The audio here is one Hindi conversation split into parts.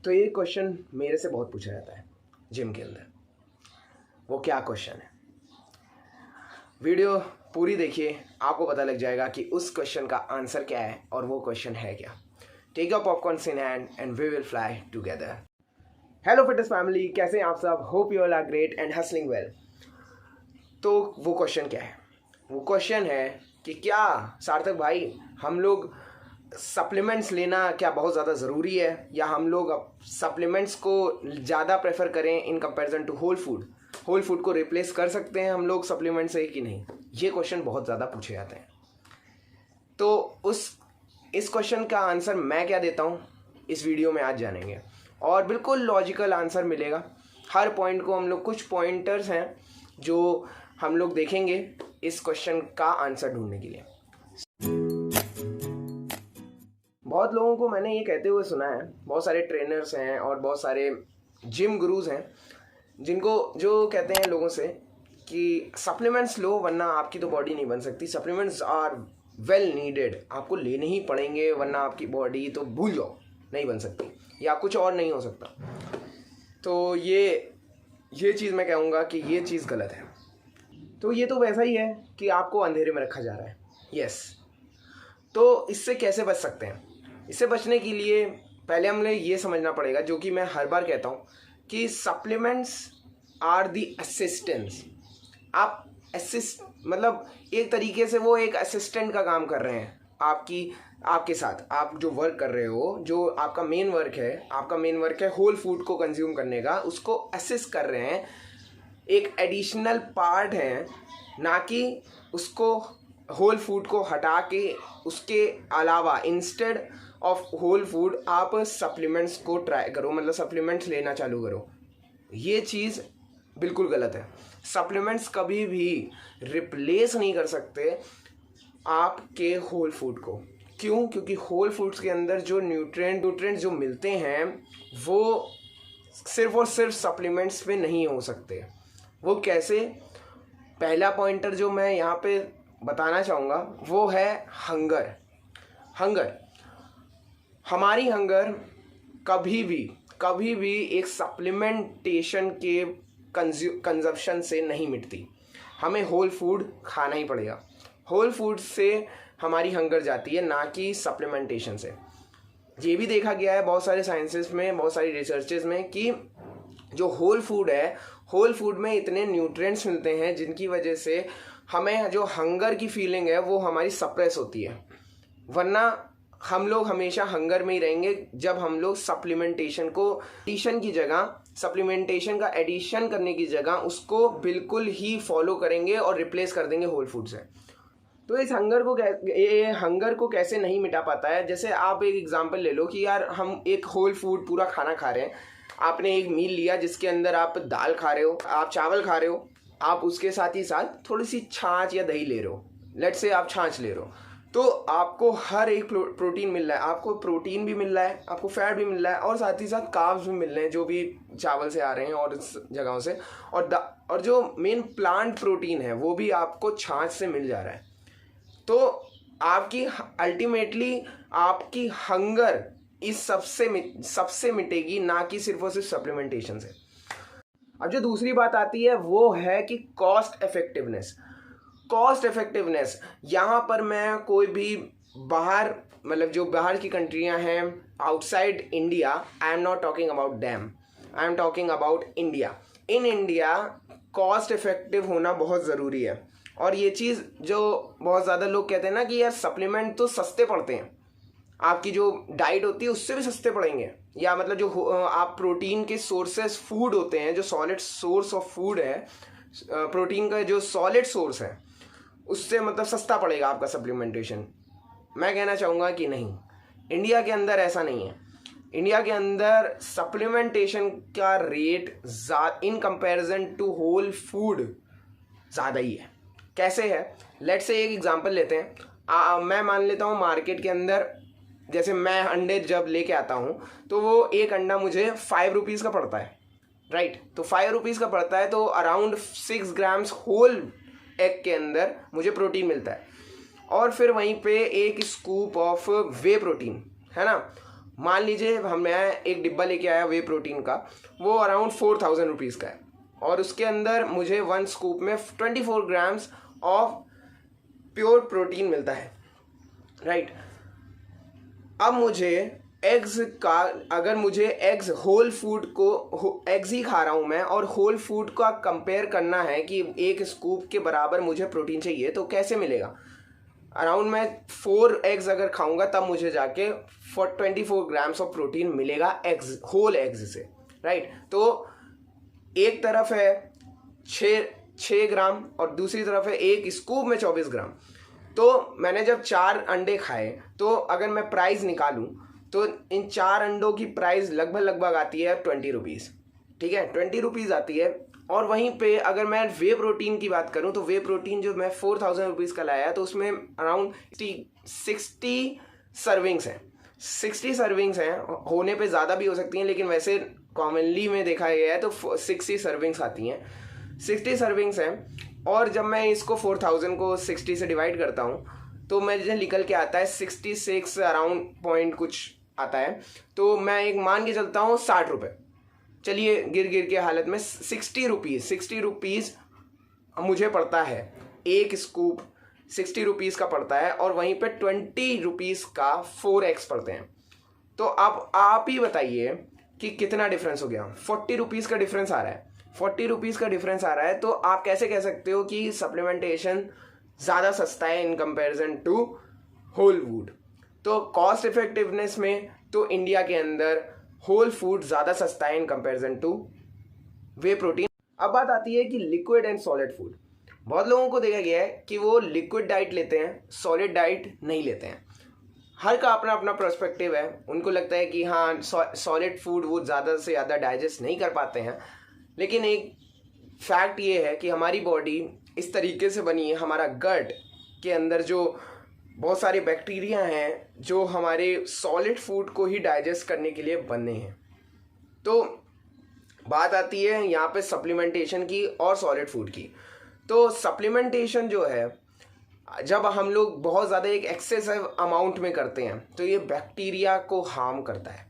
तो ये क्वेश्चन मेरे से बहुत पूछा जाता है जिम के अंदर। वो क्या क्वेश्चन है, वीडियो पूरी देखिए, आपको पता लग जाएगा कि उस क्वेश्चन का आंसर क्या है और वो क्वेश्चन है क्या। Take your popcorns in hand and we will fly together. Hello fitness family, कैसे हैं आप सब? Hope you all are great and hustling well. तो वो क्वेश्चन क्या है? वो क्वेश्चन है कि क्या सार्थक भाई हम लोग सप्लीमेंट्स लेना क्या बहुत ज़्यादा ज़रूरी है, या हम लोग सप्लीमेंट्स को ज़्यादा प्रेफर करें in comparison to whole food को रिप्लेस कर सकते हैं हम लोग सप्लीमेंट से कि नहीं? ये क्वेश्चन बहुत ज़्यादा पूछे जाते हैं। तो इस क्वेश्चन का आंसर मैं क्या देता हूँ इस वीडियो में आज जानेंगे, और बिल्कुल लॉजिकल आंसर मिलेगा। हर पॉइंट को हम लोग, कुछ पॉइंटर्स हैं जो हम लोग देखेंगे इस क्वेश्चन का आंसर ढूंढने के लिए। बहुत लोगों को मैंने ये कहते हुए सुना है, बहुत सारे ट्रेनर्स हैं और बहुत सारे जिम गुरुज हैं जो कहते हैं लोगों से कि सप्लीमेंट्स लो वरना आपकी तो बॉडी नहीं बन सकती। सप्लीमेंट्स आर वेल नीडेड, आपको लेने ही पड़ेंगे वरना आपकी बॉडी तो भूल जाओ, नहीं बन सकती या कुछ और नहीं हो सकता। तो ये चीज़ मैं कहूँगा कि ये चीज़ गलत है। तो ये तो वैसा ही है कि आपको अंधेरे में रखा जा रहा है। यस, तो इससे कैसे बच सकते हैं? इससे बचने के लिए पहले हमें ये समझना पड़ेगा, जो कि मैं हर बार कहता हूँ, कि सप्लीमेंट्स आर दी असिस्टेंस। आप मतलब एक तरीके से वो एक असिस्टेंट का काम कर रहे हैं आपके साथ। आप जो वर्क कर रहे हो, जो आपका मेन वर्क है होल फूड को कंज्यूम करने का, उसको असिस्ट कर रहे हैं, एक एडिशनल पार्ट है, ना कि उसको होल फूड को हटा के उसके अलावा इंस्टेड ऑफ होल फूड आप सप्लीमेंट्स को ट्राई करो, मतलब सप्लीमेंट्स लेना चालू करो। ये चीज़ बिल्कुल गलत है। सप्लीमेंट्स कभी भी रिप्लेस नहीं कर सकते आपके होल फूड को। क्यों? क्योंकि होल फूड्स के अंदर जो न्यूट्रिएंट जो मिलते हैं वो सिर्फ और सिर्फ सप्लीमेंट्स में नहीं हो सकते। वो कैसे? पहला पॉइंटर जो मैं यहाँ पे बताना चाहूँगा वो है हंगर। हमारी हंगर कभी भी एक सप्लीमेंटेशन के कंजप्शन से नहीं मिटती। हमें होल फूड खाना ही पड़ेगा। होल फूड से हमारी हंगर जाती है, ना कि सप्लीमेंटेशन से। ये भी देखा गया है बहुत सारे साइंसेस में, बहुत सारी रिसर्चेस में, कि जो होल फूड है, होल फूड में इतने न्यूट्रिएंट्स मिलते हैं जिनकी वजह से हमें जो हंगर की फीलिंग है वो हमारी सप्रेस होती है। वरना हम लोग हमेशा हंगर में ही रहेंगे जब हम लोग सप्लीमेंटेशन का एडिशन करने की जगह उसको बिल्कुल ही फॉलो करेंगे और रिप्लेस कर देंगे होल फूड से। तो इस हंगर को कैसे नहीं मिटा पाता है? जैसे आप एक एग्जांपल ले लो कि यार हम एक होल फूड पूरा खाना खा रहे हैं। आपने एक मील लिया जिसके अंदर आप दाल खा रहे हो, आप चावल खा रहे हो, आप उसके साथ ही साथ थोड़ी सी छाछ या दही ले रहे हो। लेट्स से आप छाछ ले रहे हो, तो आपको हर एक प्रोटीन मिल रहा है। आपको प्रोटीन भी मिल रहा है, आपको फैट भी मिल रहा है, और साथ ही साथ कार्ब्स भी मिल रहे हैं जो भी चावल से आ रहे हैं और इस जगहों से, और जो मेन प्लांट प्रोटीन है वो भी आपको छाछ से मिल जा रहा है। तो आपकी अल्टीमेटली आपकी हंगर इस सबसे मिटेगी, ना कि सिर्फ और सिर्फ सप्लीमेंटेशन से। अब जो दूसरी बात आती है वो है कि कॉस्ट इफेक्टिवनेस। यहाँ पर मैं कोई भी जो बाहर की कंट्रियाँ हैं outside India, I am not talking about them, I am talking about India. In India cost effective होना बहुत ज़रूरी है। और ये चीज़ जो बहुत ज़्यादा लोग कहते हैं ना कि यार सप्लीमेंट तो सस्ते पड़ते हैं, आपकी जो डाइट होती है उससे भी सस्ते पड़ेंगे, या मतलब जो आप प्रोटीन के सोर्सेस फूड होते हैं, जो सॉलिड सोर्स ऑफ फूड है, प्रोटीन का जो सॉलिड सोर्स है उससे मतलब सस्ता पड़ेगा आपका सप्लीमेंटेशन। मैं कहना चाहूँगा कि नहीं, इंडिया के अंदर ऐसा नहीं है। इंडिया के अंदर सप्लीमेंटेशन का rate in comparison to whole food ज़्यादा ही है। कैसे है? लेट्स से एक एग्जांपल लेते हैं। मैं मान लेता हूँ मार्केट के अंदर, जैसे मैं अंडे जब लेके आता हूँ तो वो एक अंडा मुझे 5 रुपीज़ का पड़ता है, राइट? तो 5 रुपीज़ का पड़ता है, तो अराउंड 6 ग्राम्स होल एग के अंदर मुझे प्रोटीन मिलता है। और फिर वहीं पे एक स्कूप ऑफ वे प्रोटीन, है ना, मान लीजिए मैं एक डिब्बा लेके आया वे प्रोटीन का, वो अराउंड 4000 रुपीज़ का है और उसके अंदर मुझे 1 स्कूप में 24 ग्राम्स ऑफ प्योर प्रोटीन मिलता है, राइट। अब मुझे एग्स का, अगर मुझे एग्स होल फूड को, एग्स ही खा रहा हूँ मैं और होल फूड का कंपेयर करना है कि एक स्कूप के बराबर मुझे प्रोटीन चाहिए, तो कैसे मिलेगा? अराउंड मैं 4 एग्स अगर खाऊंगा तब मुझे जाके 24 ग्राम्स ऑफ प्रोटीन मिलेगा एग्स, होल एग्स से, राइट। तो एक तरफ है 6 ग्राम और दूसरी तरफ है एक स्कूप में 24 ग्राम। तो मैंने जब 4 अंडे खाए तो अगर मैं प्राइस निकालूं तो इन 4 अंडों की प्राइस लगभग आती है 20 रुपीज़, ठीक है, 20 रुपीज़ आती है। और वहीं पे अगर मैं वे प्रोटीन की बात करूं तो वे प्रोटीन जो मैं 4000 रुपीज़ का लाया तो उसमें अराउंड 60 सर्विंग्स हैं। 60 सर्विंग्स हैं, होने पे ज़्यादा भी हो सकती हैं लेकिन वैसे कॉमनली में देखा गया है तो 60 सर्विंग्स आती हैं, 60 सर्विंग्स हैं। और जब मैं इसको 4000 को 60 से डिवाइड करता हूँ तो मुझे निकल के आता है 66 अराउंड पॉइंट कुछ आता है। तो मैं एक मान के चलता हूँ 60 रुपये, चलिए गिर के हालत में 60 रुपीज़ मुझे पड़ता है एक स्कूप, 60 रुपीज़ का पड़ता है और वहीं पे 20 रुपीज़ का 4x पड़ते हैं। तो अब आप ही बताइए कि कितना डिफरेंस हो गया। 40 रुपीज़ का डिफरेंस आ रहा है, 40 रुपीज़ का डिफरेंस आ रहा है। तो आप कैसे कह सकते हो कि सप्लीमेंटेशन ज़्यादा सस्ता है in comparison to whole food? तो कॉस्ट इफेक्टिवनेस में तो इंडिया के अंदर होल फूड ज़्यादा सस्ता है in comparison two way protein. अब बात आती है कि लिक्विड एंड सॉलिड फूड। बहुत लोगों को देखा गया है कि वो लिक्विड डाइट लेते हैं, सॉलिड डाइट नहीं लेते हैं। हर का अपना अपना पर्सपेक्टिव है। उनको लगता है कि हाँ सॉलिड फूड वो ज़्यादा से ज़्यादा डाइजेस्ट नहीं कर पाते हैं, लेकिन एक फैक्ट ये है कि हमारी बॉडी इस तरीके से बनी है, हमारा गट के अंदर जो बहुत सारे बैक्टीरिया हैं जो हमारे सॉलिड फूड को ही डाइजेस्ट करने के लिए बने हैं। तो बात आती है यहाँ पे सप्लीमेंटेशन की और सॉलिड फूड की। तो सप्लीमेंटेशन जो है, जब हम लोग बहुत ज़्यादा एक एक्सेसिव अमाउंट में करते हैं तो ये बैक्टीरिया को हार्म करता है।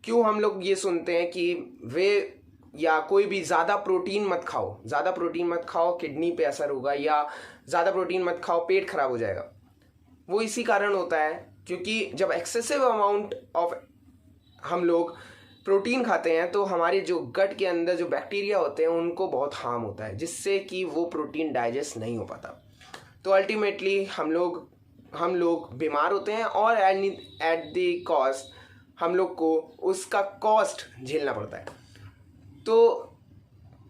क्यों हम लोग ये सुनते हैं कि वे या कोई भी ज़्यादा प्रोटीन मत खाओ, ज़्यादा प्रोटीन मत खाओ किडनी पे असर होगा, या ज़्यादा प्रोटीन मत खाओ पेट खराब हो जाएगा। वो इसी कारण होता है क्योंकि जब एक्सेसिव अमाउंट ऑफ हम लोग प्रोटीन खाते हैं तो हमारे जो गट के अंदर जो बैक्टीरिया होते हैं उनको बहुत हार्म होता है, जिससे कि वो प्रोटीन डाइजेस्ट नहीं हो पाता। तो अल्टीमेटली हम लोग बीमार होते हैं और एट द कॉस्ट हम लोग को उसका कॉस्ट झेलना पड़ता है। तो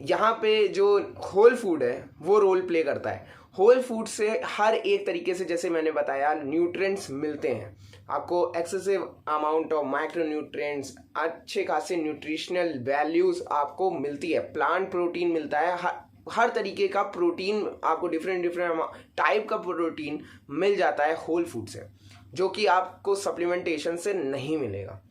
यहाँ पे जो होल फूड है वो रोल प्ले करता है। होल फूड से हर एक तरीके से, जैसे मैंने बताया, न्यूट्रिएंट्स मिलते हैं आपको, excessive amount of micro nutrients, अच्छे खासे न्यूट्रिशनल वैल्यूज़ आपको मिलती है। प्लांट प्रोटीन मिलता है, हर तरीके का प्रोटीन आपको, डिफरेंट टाइप का प्रोटीन मिल जाता है होल फूड से, जो कि आपको सप्लीमेंटेशन से नहीं मिलेगा।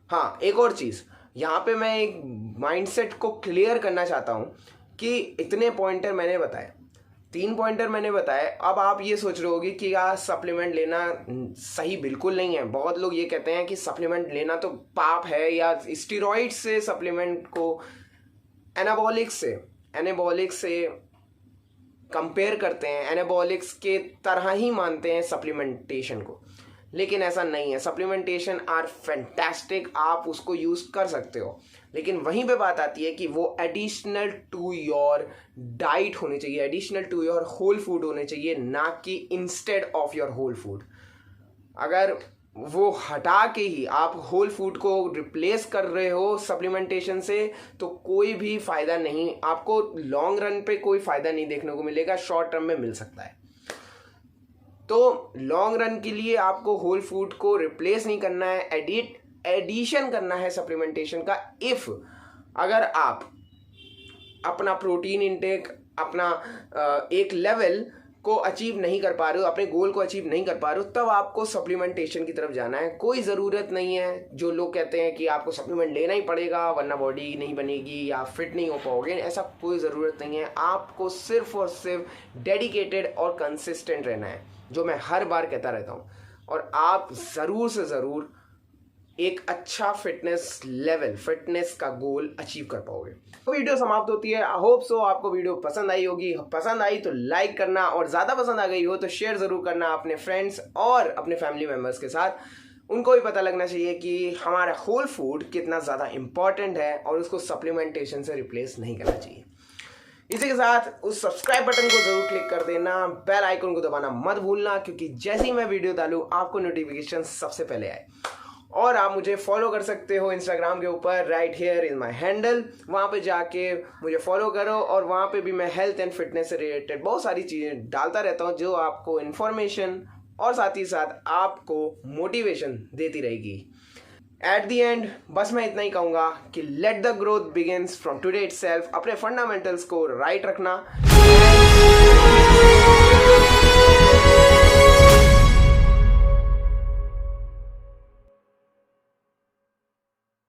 हाँ, एक और चीज़ यहाँ पे मैं एक माइंडसेट को क्लियर करना चाहता हूँ कि इतने पॉइंटर मैंने बताए, 3 पॉइंटर मैंने बताए। अब आप ये सोच रहे होगे कि यार सप्लीमेंट लेना सही बिल्कुल नहीं है। बहुत लोग ये कहते हैं कि सप्लीमेंट लेना तो पाप है, या स्टेरॉइड से सप्लीमेंट को एनाबॉलिक्स से कंपेयर करते हैं, एनाबॉलिक्स के तरह ही मानते हैं सप्लीमेंटेशन को। लेकिन ऐसा नहीं है। सप्लीमेंटेशन आर फैंटास्टिक, आप उसको यूज़ कर सकते हो, लेकिन वहीं पे बात आती है कि वो एडिशनल टू योर डाइट होनी चाहिए, additional to your whole food होने चाहिए, ना कि instead of your whole food. अगर वो हटा के ही आप होल फूड को रिप्लेस कर रहे हो सप्लीमेंटेशन से तो कोई भी फ़ायदा नहीं, आपको लॉन्ग रन पे कोई फ़ायदा नहीं देखने को मिलेगा, शॉर्ट टर्म में मिल सकता है। तो लॉन्ग रन के लिए आपको होल फूड को रिप्लेस नहीं करना है, एडिशन करना है सप्लीमेंटेशन का। इफ़ अगर आप अपना प्रोटीन इंटेक, अपना एक लेवल को अचीव नहीं कर पा रहे हो, अपने गोल को अचीव नहीं कर पा रहे हो, तब आपको सप्लीमेंटेशन की तरफ जाना है। कोई ज़रूरत नहीं है, जो लोग कहते हैं कि आपको सप्लीमेंट लेना ही पड़ेगा वरना बॉडी नहीं बनेगी या फिट नहीं हो पाओगे, ऐसा कोई ज़रूरत नहीं है। आपको सिर्फ और सिर्फ डेडिकेटेड और कंसिस्टेंट रहना है, जो मैं हर बार कहता रहता हूँ। और आप ज़रूर से ज़रूर एक अच्छा फिटनेस लेवल, फिटनेस का गोल अचीव कर पाओगे। तो वीडियो समाप्त होती है। आई होप सो आपको वीडियो पसंद आई होगी। पसंद आई तो लाइक करना, और ज़्यादा पसंद आ गई हो तो शेयर ज़रूर करना अपने फ्रेंड्स और अपने फैमिली मेम्बर्स के साथ। उनको भी पता लगना चाहिए कि हमारा होल फूड कितना ज़्यादा इम्पॉर्टेंट है और उसको सप्लीमेंटेशन से रिप्लेस नहीं करना चाहिए। इसी के साथ उस सब्सक्राइब बटन को जरूर क्लिक कर देना, बेल आइकन को दबाना मत भूलना, क्योंकि जैसे ही मैं वीडियो डालूं आपको नोटिफिकेशन सबसे पहले आए। और आप मुझे फॉलो कर सकते हो इंस्टाग्राम के ऊपर, right here is my handle. वहाँ पे जाके मुझे फॉलो करो, और वहाँ पे भी मैं हेल्थ एंड फिटनेस से रिलेटेड बहुत सारी चीज़ें डालता रहता हूँ जो आपको इन्फॉर्मेशन और साथ ही साथ आपको मोटिवेशन देती रहेगी। एट द एंड बस मैं इतना ही कहूँगा कि let the growth begins from today itself. अपने फंडामेंटल्स को राइट रखना।